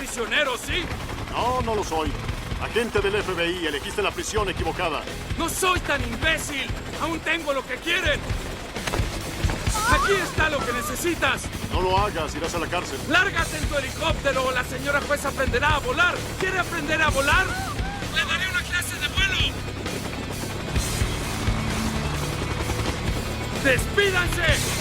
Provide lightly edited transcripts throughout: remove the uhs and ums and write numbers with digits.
prisionero, ¿sí? No, no lo soy. Agente del FBI, elegiste la prisión equivocada. ¡No soy tan imbécil! ¡Aún tengo lo que quieren! ¡Aquí está lo que necesitas! No lo hagas, irás a la cárcel. ¡Lárgate en tu helicóptero o la señora juez aprenderá a volar! ¿Quiere aprender a volar? ¡Le daré una clase de vuelo! ¡Despídanse!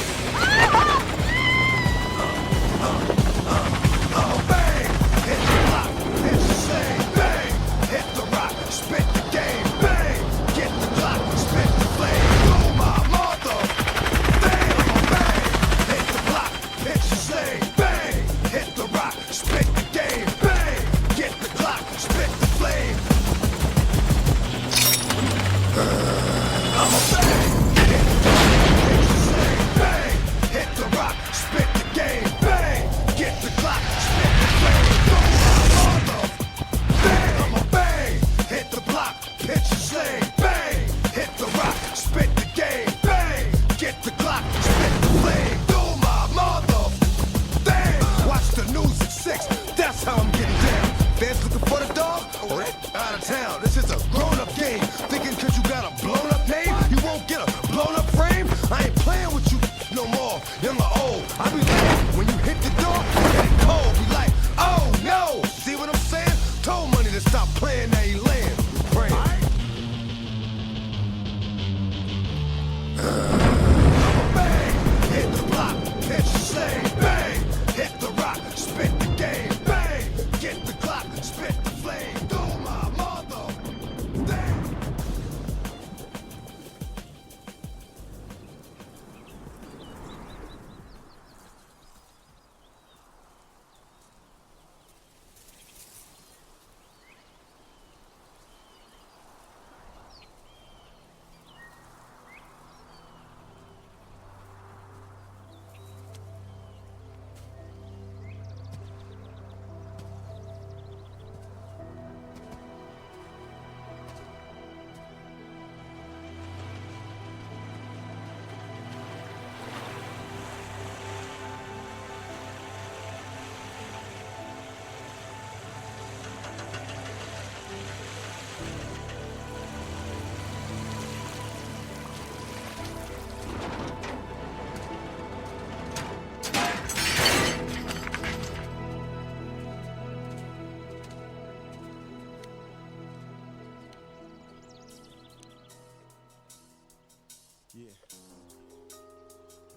Yeah.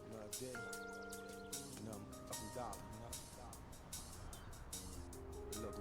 Another day. And I'm up and down. Look.